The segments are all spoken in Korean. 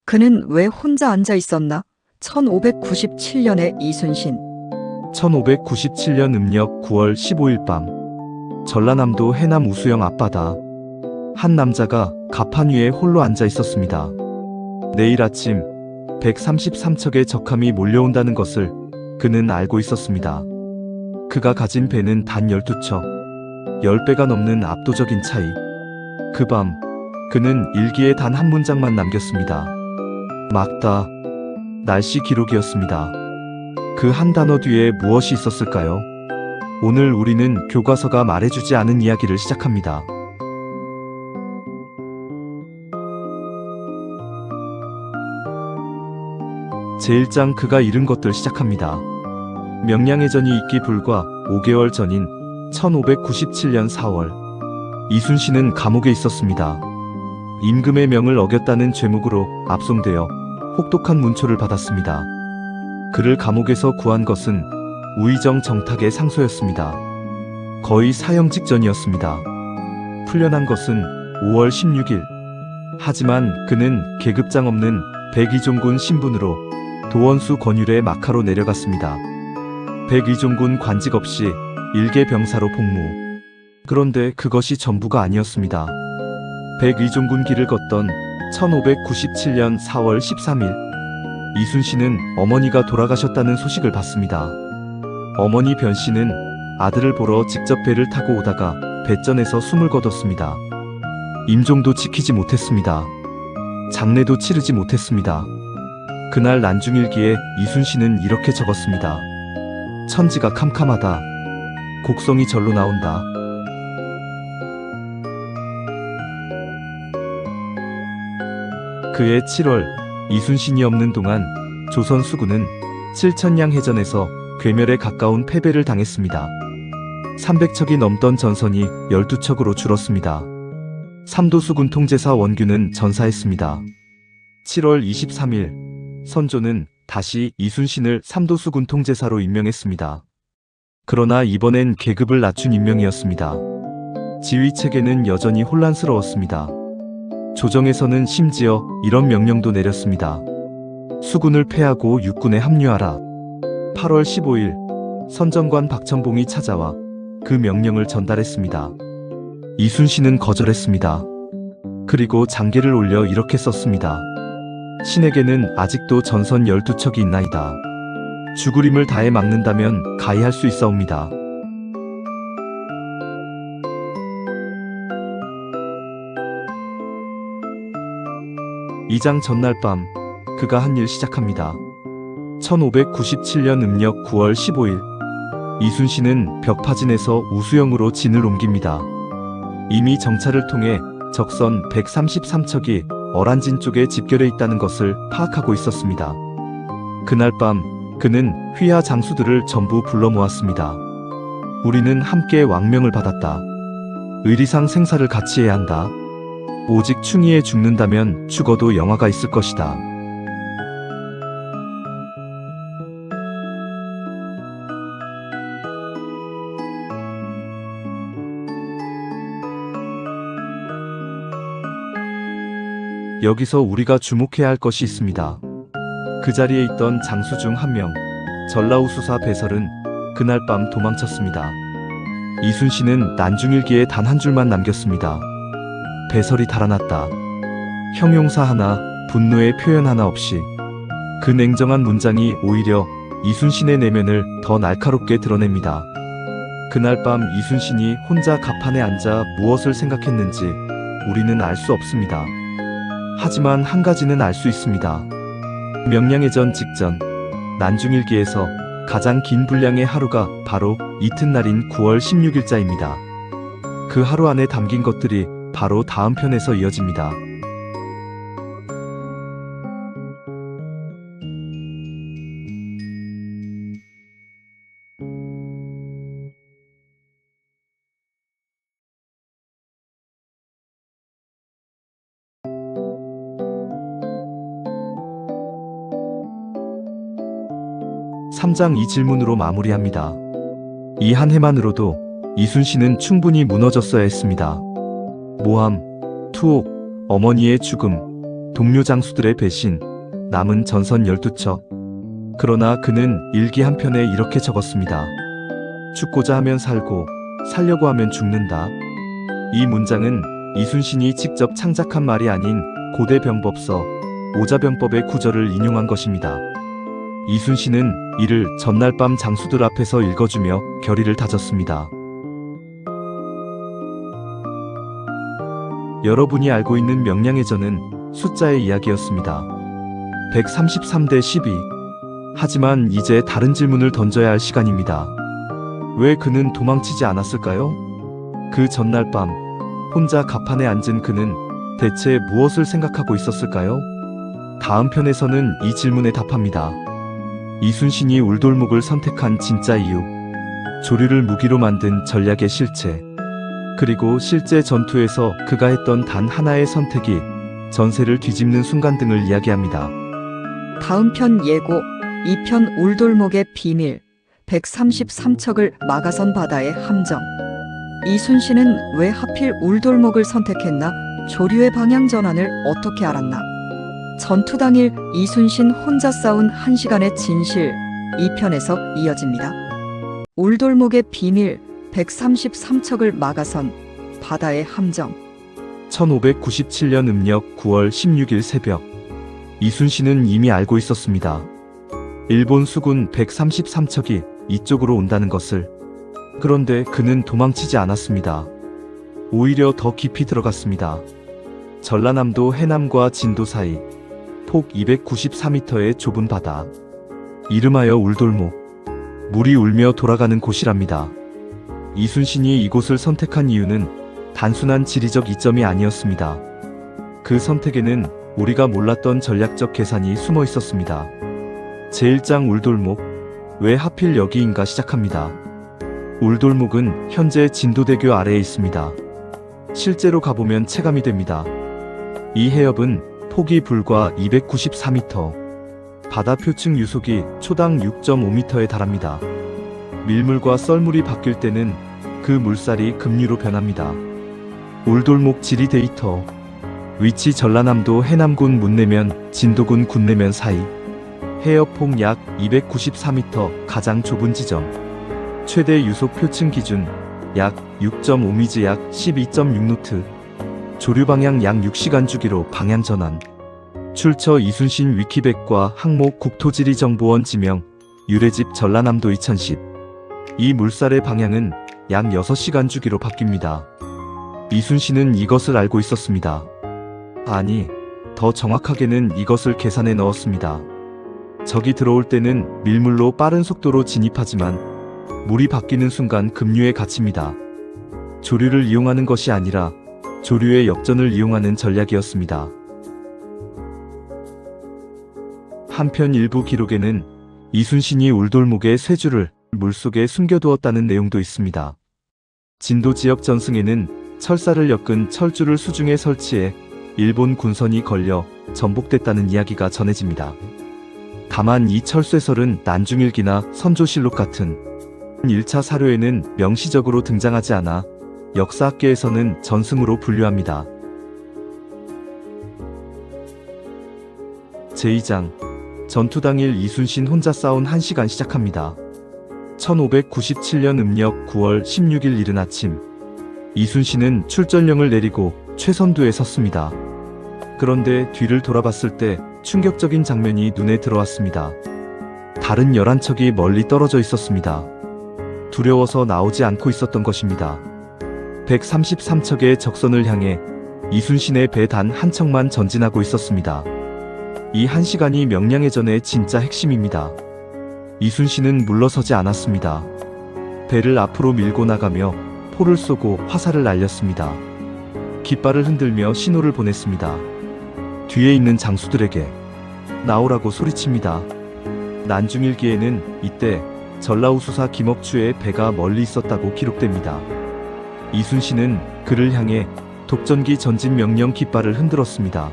그는 왜 혼자 앉아 있었나? 1597년의 이순신. 1597년 음력 9월 15일 밤, 전라남도 해남 우수영 앞바다. 한 남자가 갑판 위에 홀로 앉아 있었습니다. 내일 아침 133척의 적함이 몰려온다는 것을 그는 알고 있었습니다. 그가 가진 배는 단 12척, 10배가 넘는 압도적인 차이. 그 밤, 그는 일기에 단 한 문장만 남겼습니다. 막다. 날씨 기록이었습니다. 그 한 단어 뒤에 무엇이 있었을까요? 오늘 우리는 교과서가 말해주지 않은 이야기를 시작합니다. 제1장 그가 잃은 것들 시작합니다. 명량해전이 있기 불과 5개월 전인 1597년 4월, 이순신은 감옥에 있었습니다. 임금의 명을 어겼다는 죄목으로 압송되어 혹독한 문초를 받았습니다. 그를 감옥에서 구한 것은 우의정 정탁의 상소였습니다. 거의 사형 직전이었습니다. 풀려난 것은 5월 16일. 하지만 그는 계급장 없는 백의종군 신분으로 도원수 권율의 막하로 내려갔습니다. 백의종군 관직 없이 일개 병사로 복무. 그런데 그것이 전부가 아니었습니다. 백의종군 길을 걷던 1597년 4월 13일, 이순신은 어머니가 돌아가셨다는 소식을 받습니다. 어머니 변씨는 아들을 보러 직접 배를 타고 오다가 배전에서 숨을 거뒀습니다. 임종도 지키지 못했습니다. 장례도 치르지 못했습니다. 그날 난중일기에 이순신은 이렇게 적었습니다. 천지가 캄캄하다. 곡성이 절로 나온다. 그해 7월, 이순신이 없는 동안 조선 수군은 칠천량 해전에서 괴멸에 가까운 패배를 당했습니다. 300척이 넘던 전선이 12척으로 줄었습니다. 삼도수군 통제사 원균은 전사했습니다. 7월 23일, 선조는 다시 이순신을 삼도수군 통제사로 임명했습니다. 그러나 이번엔 계급을 낮춘 임명이었습니다. 지휘체계는 여전히 혼란스러웠습니다. 조정에서는 심지어 이런 명령도 내렸습니다. 수군을 패하고 육군에 합류하라. 8월 15일, 선정관 박천봉이 찾아와 그 명령을 전달했습니다. 이순신은 거절했습니다. 그리고 장계를 올려 이렇게 썼습니다. 신에게는 아직도 전선 12척이 있나이다. 죽으림을 다해 막는다면 가히할 수 있사옵니다. 이장 전날 밤, 그가 한 일 시작합니다. 1597년 음력 9월 15일, 이순신은 벽파진에서 우수영으로 진을 옮깁니다. 이미 정찰을 통해 적선 133척이 어란진 쪽에 집결해 있다는 것을 파악하고 있었습니다. 그날 밤, 그는 휘하 장수들을 전부 불러 모았습니다. 우리는 함께 왕명을 받았다. 의리상 생사를 같이 해야 한다. 오직 충의에 죽는다면 죽어도 영화가 있을 것이다. 여기서 우리가 주목해야 할 것이 있습니다. 그 자리에 있던 장수 중 한 명, 전라우수사 배설은 그날 밤 도망쳤습니다. 이순신은 난중일기에 단 한 줄만 남겼습니다. 배설이 달아났다. 형용사 하나, 분노의 표현 하나 없이. 그 냉정한 문장이 오히려 이순신의 내면을 더 날카롭게 드러냅니다. 그날 밤 이순신이 혼자 갑판에 앉아 무엇을 생각했는지 우리는 알 수 없습니다. 하지만 한 가지는 알 수 있습니다. 명량해전 직전, 난중일기에서 가장 긴 분량의 하루가 바로 이튿날인 9월 16일자입니다. 그 하루 안에 담긴 것들이 바로 다음 편에서 이어집니다. (3장) 이 질문으로 마무리합니다. 이 한 해만으로도 이순신은 충분히 무너졌어야 했습니다. 모함, 투옥, 어머니의 죽음, 동료 장수들의 배신, 남은 전선 12척. 그러나 그는 일기 한 편에 이렇게 적었습니다. 죽고자 하면 살고, 살려고 하면 죽는다. 이 문장은 이순신이 직접 창작한 말이 아닌 고대 병법서 오자병법의 구절을 인용한 것입니다. 이순신은 이를 전날 밤 장수들 앞에서 읽어주며 결의를 다졌습니다. 여러분이 알고 있는 명량해전은 숫자의 이야기였습니다. 133대 12. 하지만 이제 다른 질문을 던져야 할 시간입니다. 왜 그는 도망치지 않았을까요? 그 전날 밤 혼자 갑판에 앉은 그는 대체 무엇을 생각하고 있었을까요? 다음 편에서는 이 질문에 답합니다. 이순신이 울돌목을 선택한 진짜 이유, 조류를 무기로 만든 전략의 실체, 그리고 실제 전투에서 그가 했던 단 하나의 선택이 전세를 뒤집는 순간 등을 이야기합니다. 다음 편 예고, 2편 울돌목의 비밀, 133척을 막아선 바다의 함정. 이순신은 왜 하필 울돌목을 선택했나? 조류의 방향 전환을 어떻게 알았나? 전투 당일 이순신 혼자 싸운 1시간의 진실, 2편에서 이어집니다. 울돌목의 비밀, 133척을 막아선 바다의 함정. 1597년 음력 9월 16일 새벽, 이순신은 이미 알고 있었습니다. 일본 수군 133척이 이쪽으로 온다는 것을. 그런데 그는 도망치지 않았습니다. 오히려 더 깊이 들어갔습니다. 전라남도 해남과 진도 사이 폭 294m의 좁은 바다, 이름하여 울돌목. 물이 울며 돌아가는 곳이랍니다. 이순신이 이곳을 선택한 이유는 단순한 지리적 이점이 아니었습니다. 그 선택에는 우리가 몰랐던 전략적 계산이 숨어 있었습니다. 제1장 울돌목, 왜 하필 여기인가 시작합니다. 울돌목은 현재 진도대교 아래에 있습니다. 실제로 가보면 체감이 됩니다. 이 해협은 폭이 불과 294m, 바다 표층 유속이 초당 6.5m에 달합니다. 밀물과 썰물이 바뀔 때는 그 물살이 급류로 변합니다. 울돌목 지리 데이터. 위치 전라남도 해남군 문내면, 진도군 군내면 사이. 해협폭 약 294m, 가장 좁은 지점. 최대 유속 표층 기준 약 6.5미즈, 약 12.6노트. 조류 방향 약 6시간 주기로 방향 전환. 출처 이순신 위키백과 항목 국토지리정보원 지명, 유래집 전라남도 2010. 이 물살의 방향은 약 6시간 주기로 바뀝니다. 이순신은 이것을 알고 있었습니다. 아니, 더 정확하게는 이것을 계산해 넣었습니다. 적이 들어올 때는 밀물로 빠른 속도로 진입하지만 물이 바뀌는 순간 급류에 갇힙니다. 조류를 이용하는 것이 아니라 조류의 역전을 이용하는 전략이었습니다. 한편 일부 기록에는 이순신이 울돌목의 쇠줄을 물속에 숨겨두었다는 내용도 있습니다. 진도 지역 전승에는 철사를 엮은 철줄을 수중에 설치해 일본 군선이 걸려 전복됐다는 이야기가 전해집니다. 다만 이 철쇠설은 난중일기나 선조실록 같은 1차 사료에는 명시적으로 등장하지 않아 역사학계에서는 전승으로 분류합니다. 제2장, 전투 당일 이순신 혼자 싸운 1시간 시작합니다. 1597년 음력 9월 16일 이른 아침, 이순신은 출전령을 내리고 최선두에 섰습니다. 그런데 뒤를 돌아봤을 때 충격적인 장면이 눈에 들어왔습니다. 다른 11척이 멀리 떨어져 있었습니다. 두려워서 나오지 않고 있었던 것입니다. 133척의 적선을 향해 이순신의 배 단 한 척만 전진하고 있었습니다. 이 1시간이 명량해전의 진짜 핵심입니다. 이순신은 물러서지 않았습니다. 배를 앞으로 밀고 나가며 포를 쏘고 화살을 날렸습니다. 깃발을 흔들며 신호를 보냈습니다. 뒤에 있는 장수들에게 나오라고 소리칩니다. 난중일기에는 이때 전라우수사 김억추의 배가 멀리 있었다고 기록됩니다. 이순신은 그를 향해 독전기 전진 명령 깃발을 흔들었습니다.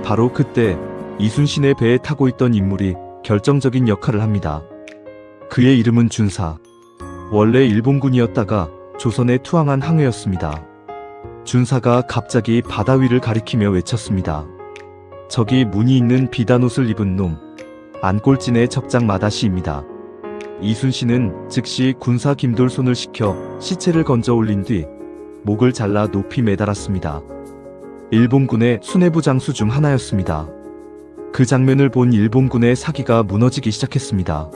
바로 그때 이순신의 배에 타고 있던 인물이 결정적인 역할을 합니다. 그의 이름은 준사. 원래 일본군이었다가 조선에 투항한 항해였습니다. 준사가 갑자기 바다 위를 가리키며 외쳤습니다. 저기 무늬 있는 비단옷을 입은 놈, 안골진의 적장 마다시입니다. 이순신은 즉시 군사 김돌손을 시켜 시체를 건져 올린 뒤 목을 잘라 높이 매달았습니다. 일본군의 수뇌부 장수 중 하나였습니다. 그 장면을 본 일본군의 사기가 무너지기 시작했습니다.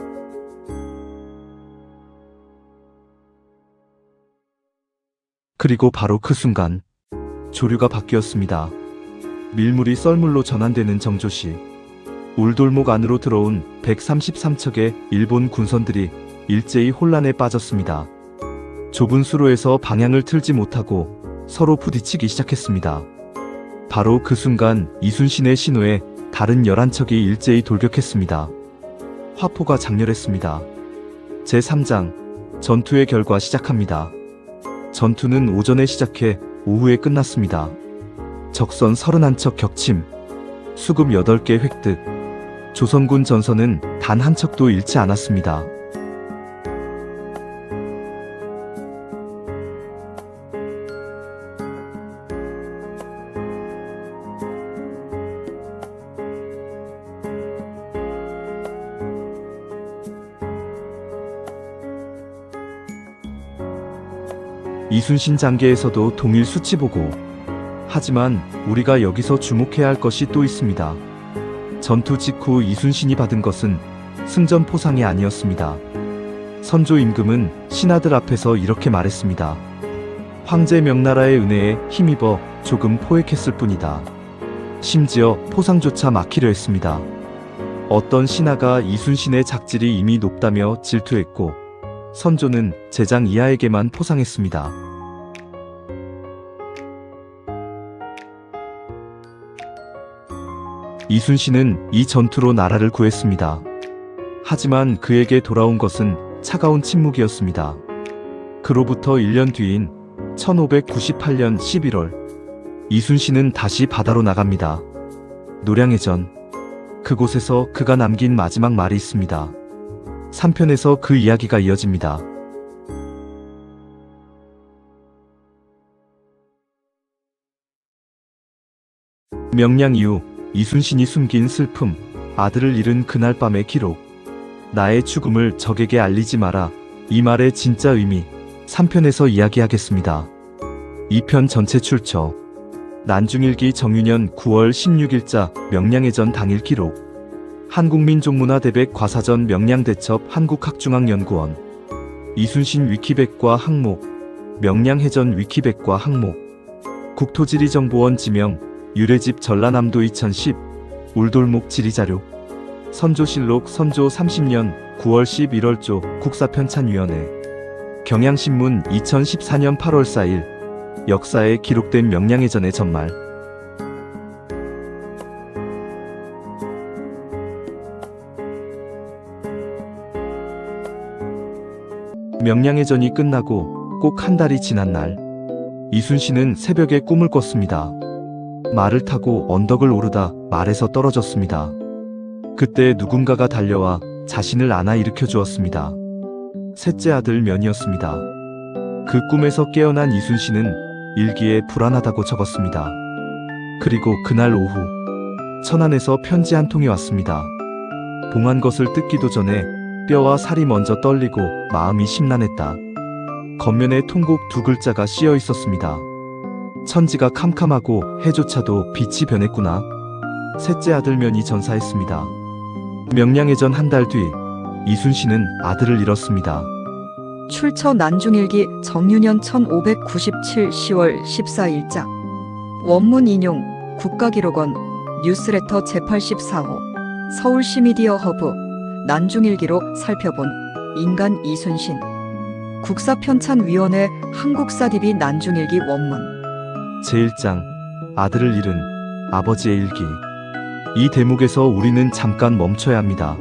그리고 바로 그 순간 조류가 바뀌었습니다. 밀물이 썰물로 전환되는 정조시, 울돌목 안으로 들어온 133척의 일본 군선들이 일제히 혼란에 빠졌습니다. 좁은 수로에서 방향을 틀지 못하고 서로 부딪히기 시작했습니다. 바로 그 순간 이순신의 신호에 다른 11척이 일제히 돌격했습니다. 화포가 장렬했습니다. 제3장 전투의 결과 시작합니다. 전투는 오전에 시작해 오후에 끝났습니다. 적선 31척 격침, 수급 8개 획득, 조선군 전선은 단 한 척도 잃지 않았습니다. 이순신 장계에서도 동일 수치 보고. 하지만 우리가 여기서 주목해야 할 것이 또 있습니다. 전투 직후 이순신이 받은 것은 승전 포상이 아니었습니다. 선조 임금은 신하들 앞에서 이렇게 말했습니다. 황제 명나라의 은혜에 힘입어 조금 포획했을 뿐이다. 심지어 포상조차 막히려 했습니다. 어떤 신하가 이순신의 작질이 이미 높다며 질투했고, 선조는 제장 이하에게만 포상했습니다. 이순신은 이 전투로 나라를 구했습니다. 하지만 그에게 돌아온 것은 차가운 침묵이었습니다. 그로부터 1년 뒤인 1598년 11월, 이순신은 다시 바다로 나갑니다. 노량해전. 그곳에서 그가 남긴 마지막 말이 있습니다. 3편에서 그 이야기가 이어집니다. 명량 이후 이순신이 숨긴 슬픔, 아들을 잃은 그날 밤의 기록. 나의 죽음을 적에게 알리지 마라. 이 말의 진짜 의미, 3편에서 이야기하겠습니다. 2편 전체 출처. 난중일기 정유년 9월 16일자 명량해전 당일 기록. 한국민족문화대백 과사전 명량대첩 한국학중앙연구원. 이순신 위키백과 항목. 명량해전 위키백과 항목. 국토지리정보원 지명. 유래집 전라남도 2010. 울돌목 지리자료. 선조실록 선조 30년 9월 11월조 국사편찬위원회. 경향신문 2014년 8월 4일. 역사에 기록된 명량해전의 전말. 명량해전이 끝나고 꼭 한 달이 지난 날, 이순신은 새벽에 꿈을 꿨습니다. 말을 타고 언덕을 오르다 말에서 떨어졌습니다. 그때 누군가가 달려와 자신을 안아 일으켜 주었습니다. 셋째 아들 면이었습니다. 그 꿈에서 깨어난 이순신은 일기에 불안하다고 적었습니다. 그리고 그날 오후, 천안에서 편지 한 통이 왔습니다. 봉한 것을 뜯기도 전에 뼈와 살이 먼저 떨리고 마음이 심란했다. 겉면에 통곡 두 글자가 씌어 있었습니다. 천지가 캄캄하고 해조차도 빛이 변했구나. 셋째 아들 면이 전사했습니다. 명량해전 한 달 뒤, 이순신은 아들을 잃었습니다. 출처 난중일기 정유년 1597 10월 14일자. 원문 인용 국가기록원 뉴스레터 제84호. 서울시미디어 허브. 난중일기로 살펴본 인간 이순신. 국사편찬위원회 한국사DB 난중일기 원문. 제1장 아들을 잃은 아버지의 일기. 이 대목에서 우리는 잠깐 멈춰야 합니다.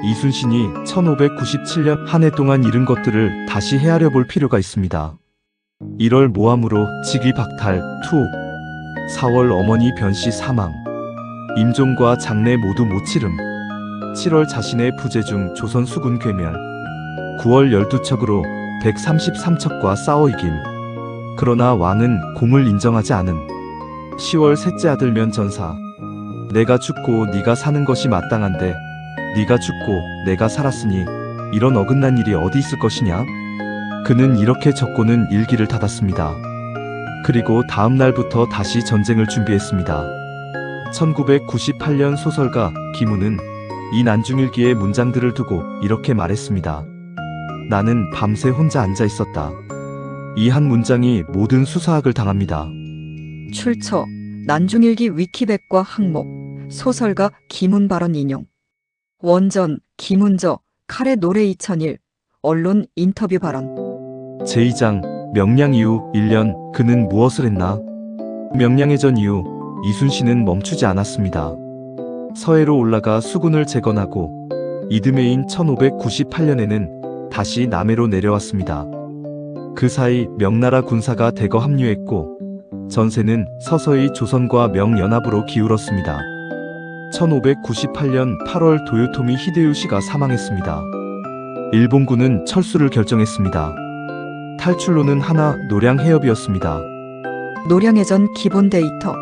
이순신이 1597년 한 해 동안 잃은 것들을 다시 헤아려 볼 필요가 있습니다. 1월 모함으로 직위 박탈, 투옥. 4월 어머니 변씨 사망. 임종과 장례 모두 못 치름. 7월 자신의 부재 중 조선 수군 괴멸. 9월 12척으로 133척과 싸워 이김. 그러나 왕은 공을 인정하지 않음. 10월 셋째 아들 면 전사. 내가 죽고 네가 사는 것이 마땅한데 네가 죽고 내가 살았으니 이런 어긋난 일이 어디 있을 것이냐? 그는 이렇게 적고는 일기를 닫았습니다. 그리고 다음 날부터 다시 전쟁을 준비했습니다. 1998년 소설가 김우는 이 난중일기의 문장들을 두고 이렇게 말했습니다. 나는 밤새 혼자 앉아 있었다. 이 한 문장이 모든 수사학을 당합니다. 출처 난중일기 위키백과 항목 소설가 김운 발언 인용 원전 김운저 칼의 노래 2001 언론 인터뷰 발언 제2장 명량 이후 1년 그는 무엇을 했나? 명량해전 이후 이순신은 멈추지 않았습니다. 서해로 올라가 수군을 재건하고 이듬해인 1598년에는 다시 남해로 내려왔습니다. 그 사이 명나라 군사가 대거 합류했고 전세는 서서히 조선과 명연합으로 기울었습니다. 1598년 8월 도요토미 히데요시가 사망했습니다. 일본군은 철수를 결정했습니다. 탈출로는 하나 노량해협이었습니다. 노량해전 기본 데이터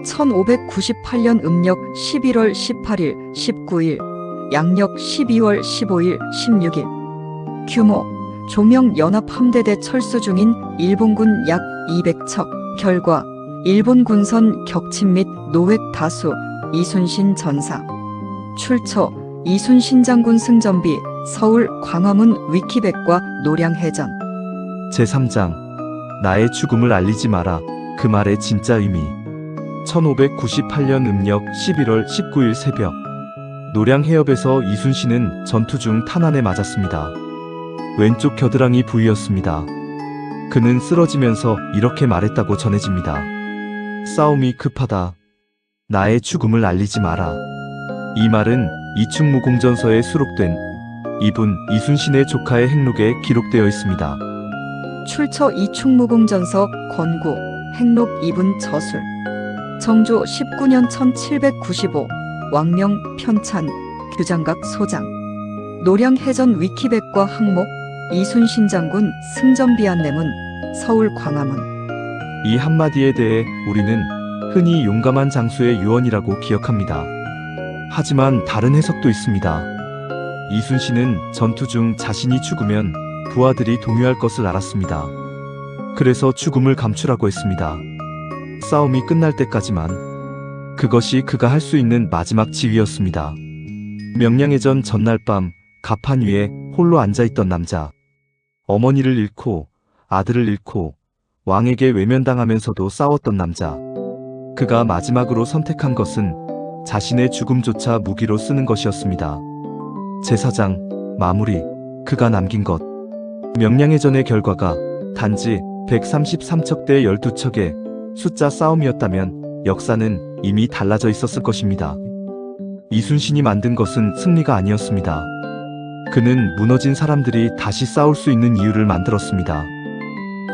1598년 음력 11월 18일, 19일, 양력 12월 15일, 16일 규모 조명 연합 함대대 철수 중인 일본군 약 200척 결과 일본 군선 격침 및 노획 다수 이순신 전사 출처 이순신 장군 승전비 서울 광화문 위키백과 노량해전 제3장 나의 죽음을 알리지 마라. 그 말의 진짜 의미 1598년 음력 11월 19일 새벽 노량해협에서 이순신은 전투 중 탄환에 맞았습니다. 왼쪽 겨드랑이 부위였습니다. 그는 쓰러지면서 이렇게 말했다고 전해집니다. 싸움이 급하다. 나의 죽음을 알리지 마라. 이 말은 이충무공전서에 수록된 이분 이순신의 조카의 행록에 기록되어 있습니다. 출처 이충무공전서 권구 행록 2분 저술 정조 19년 1795 왕명 편찬 규장각 소장 노량해전 위키백과 항목 이순신 장군 승전비 안내문 서울 광화문 이 한마디에 대해 우리는 흔히 용감한 장수의 유언이라고 기억합니다. 하지만 다른 해석도 있습니다. 이순신은 전투 중 자신이 죽으면 부하들이 동요할 것을 알았습니다. 그래서 죽음을 감추라고 했습니다. 싸움이 끝날 때까지만. 그것이 그가 할 수 있는 마지막 지휘였습니다. 명량해전 전날 밤 갑판 위에 홀로 앉아있던 남자. 어머니를 잃고 아들을 잃고 왕에게 외면당하면서도 싸웠던 남자. 그가 마지막으로 선택한 것은 자신의 죽음조차 무기로 쓰는 것이었습니다. 제4장 마무리 그가 남긴 것 명량해전의 결과가 단지 133척 대 12척의 숫자 싸움이었다면 역사는 이미 달라져 있었을 것입니다. 이순신이 만든 것은 승리가 아니었습니다. 그는 무너진 사람들이 다시 싸울 수 있는 이유를 만들었습니다.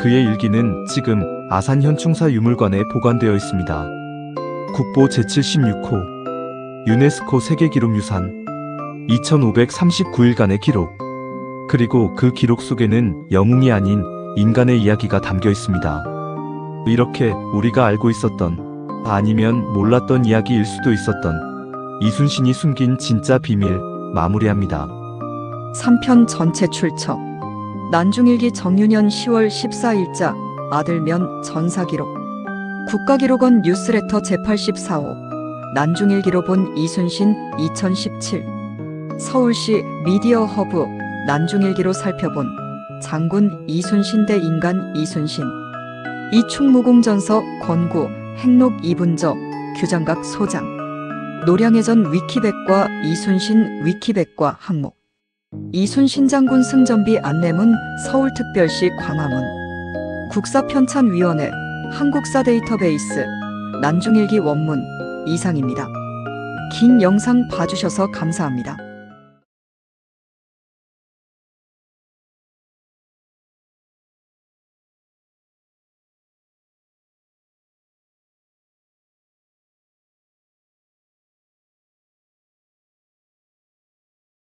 그의 일기는 지금 아산현충사 유물관에 보관되어 있습니다. 국보 제76호 유네스코 세계기록유산 2539일간의 기록 그리고 그 기록 속에는 영웅이 아닌 인간의 이야기가 담겨 있습니다. 이렇게 우리가 알고 있었던 아니면 몰랐던 이야기일 수도 있었던 이순신이 숨긴 진짜 비밀 마무리합니다. 3편 전체 출처 난중일기 정유년 10월 14일자 아들면 전사기록 국가기록원 뉴스레터 제84호 난중일기로 본 이순신 2017 서울시 미디어 허브 난중일기로 살펴본 장군 이순신 대 인간 이순신 이충무공전서 권구 행록 2분저 규장각 소장 노량해전 위키백과 이순신 위키백과 항목 이순신 장군 승전비 안내문 서울특별시 광화문 국사편찬위원회 한국사 데이터베이스 난중일기 원문 이상입니다. 긴 영상 봐주셔서 감사합니다.